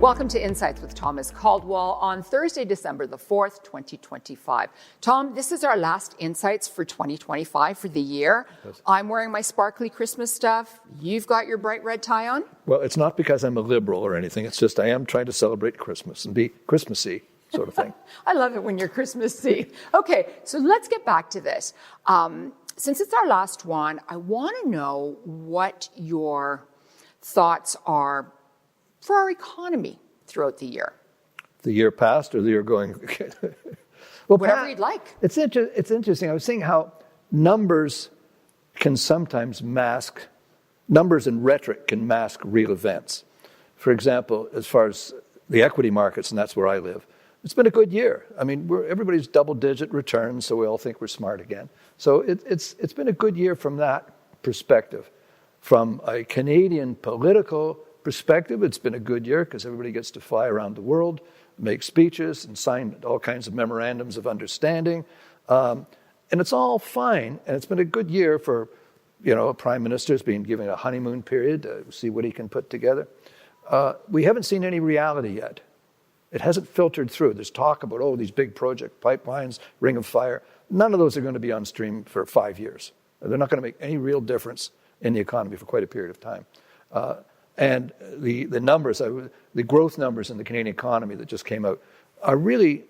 Welcome to Insights with Thomas Caldwell on Thursday, December the 4th, 2025. Tom, this is our last Insights for 2025 for the year. Yes. I'm wearing my sparkly Christmas stuff. You've got your bright red tie on? Well, it's not because I'm a liberal or anything. It's just I am trying to celebrate Christmas and be Christmassy sort of thing. I love it when you're Christmassy. Okay, so let's get back to this. Since it's our last one, I want to know what your thoughts are for our economy throughout the year. The year past or the year going? Well, whatever you'd like. It's interesting. I was seeing how numbers can sometimes mask, numbers and rhetoric can mask real events. For example, as far as the equity markets, and that's where I live, it's been a good year. I mean, everybody's double-digit returns, so we all think we're smart again. So it's been a good year from that perspective. From a Canadian political perspective, it's been a good year because everybody gets to fly around the world, make speeches, and sign all kinds of memorandums of understanding. And it's all fine. And it's been a good year for, a prime minister's been given a honeymoon period to see what he can put together. We haven't seen any reality yet. It hasn't filtered through. There's talk about, these big project pipelines, Ring of Fire. None of those are going to be on stream for 5 years. They're not going to make any real difference in the economy for quite a period of time. And the numbers, the growth numbers in the Canadian economy that just came out are really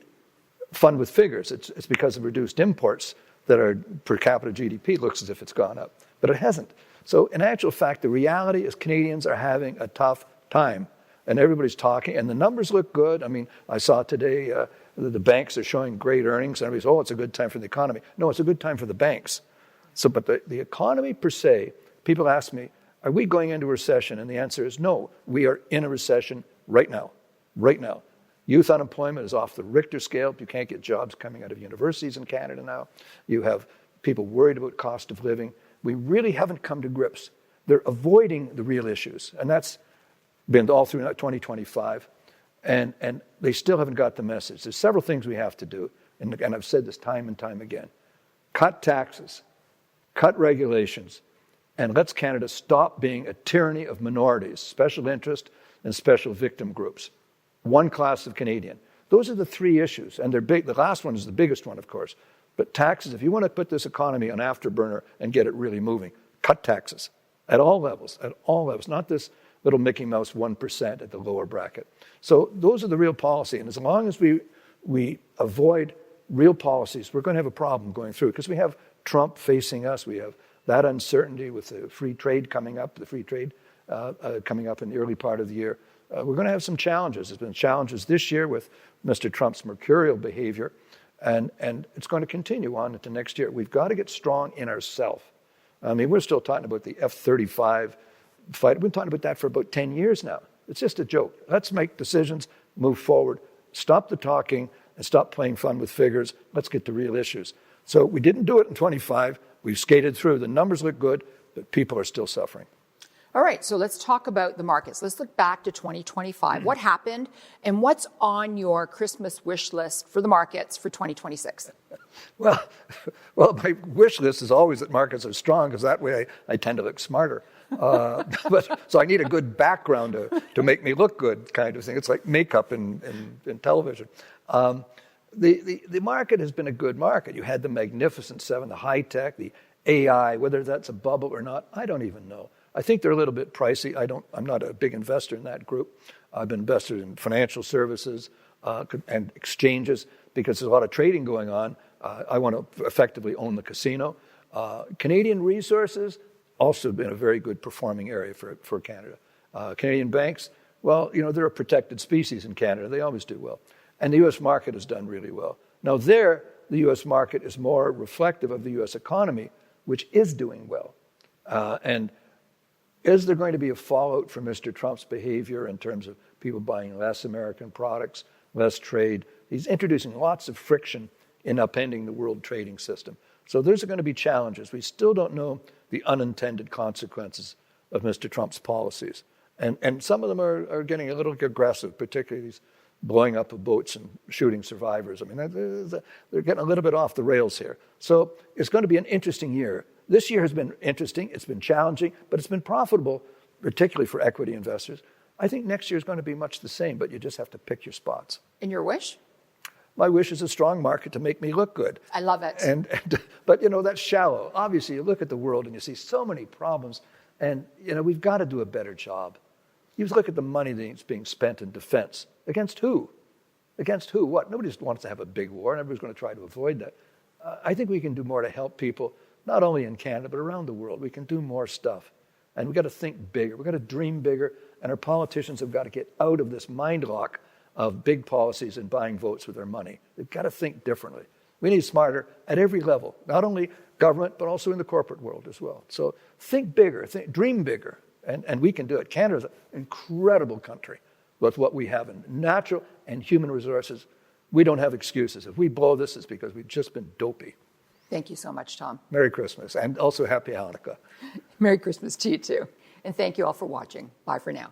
fun with figures. It's because of reduced imports that our per capita GDP looks as if it's gone up, but it hasn't. So in actual fact, the reality is Canadians are having a tough time, and everybody's talking, and the numbers look good. I mean, I saw today the banks are showing great earnings, and everybody's, it's a good time for the economy. No, it's a good time for the banks. So, but the economy per se, people ask me, are we going into a recession? And the answer is no. We are in a recession right now. Right now. Youth unemployment is off the Richter scale. You can't get jobs coming out of universities in Canada now. You have people worried about cost of living. We really haven't come to grips. They're avoiding the real issues. And that's been all through 2025. And they still haven't got the message. There's several things we have to do. And I've said this time and time again. Cut taxes. Cut regulations. And let's Canada stop being a tyranny of minorities, special interest, and special victim groups. One class of Canadian. Those are the three issues, and they're big. The last one is the biggest one, of course. But taxes, if you want to put this economy on afterburner and get it really moving, cut taxes at all levels, not this little Mickey Mouse 1% at the lower bracket. So those are the real policy, and as long as we avoid real policies, we're going to have a problem going through, because we have Trump facing us, we have that uncertainty with the free trade coming up, coming up in the early part of the year. We're going to have some challenges. There's been challenges this year with Mr. Trump's mercurial behavior, and it's going to continue on into next year. We've got to get strong in ourselves. I mean, we're still talking about the F-35 fight. We've been talking about that for about 10 years now. It's just a joke. Let's make decisions, move forward, stop the talking, and stop playing fun with figures. Let's get to real issues. So we didn't do it in 25. We've skated through. The numbers look good, but people are still suffering. All right, so let's talk about the markets. Let's look back to 2025. What happened, and what's on your Christmas wish list for the markets for 2026? Well, my wish list is always that markets are strong, because that way I tend to look smarter. So I need a good background to make me look good, kind of thing. It's like makeup in television. The market has been a good market. You had the Magnificent Seven, the high tech, the AI, whether that's a bubble or not, I don't even know. I think they're a little bit pricey. I'm not a big investor in that group. I've been invested in financial services and exchanges because there's a lot of trading going on. I want to effectively own the casino. Canadian resources also been a very good performing area for Canada. Canadian banks, they're a protected species in Canada. They always do well. And the U.S. market has done really well. Now the U.S. market is more reflective of the U.S. economy, which is doing well. And is there going to be a fallout from Mr. Trump's behavior in terms of people buying less American products, less trade? He's introducing lots of friction in upending the world trading system. So there's going to be challenges. We still don't know the unintended consequences of Mr. Trump's policies. And some of them are getting a little aggressive, particularly these blowing up of boats and shooting survivors. I mean, they're getting a little bit off the rails here. So it's going to be an interesting year. This year has been interesting. It's been challenging, but it's been profitable, particularly for equity investors. I think next year is going to be much the same, but you just have to pick your spots. And your wish? My wish is a strong market to make me look good. I love it. But, that's shallow. Obviously, you look at the world and you see so many problems, and, we've got to do a better job. You look at the money that's being spent in defense. Against who? Against who? What? Nobody just wants to have a big war, and everybody's going to try to avoid that. I think we can do more to help people, not only in Canada, but around the world. We can do more stuff. And we've got to think bigger. We've got to dream bigger, and our politicians have got to get out of this mind lock of big policies and buying votes with their money. They've got to think differently. We need smarter at every level, not only government, but also in the corporate world as well. So think bigger, dream bigger, and we can do it. Canada's an incredible country with what we have in natural and human resources. We don't have excuses. If we blow this, it's because we've just been dopey. Thank you so much, Tom. Merry Christmas, and also Happy Hanukkah. Merry Christmas to you, too. And thank you all for watching. Bye for now.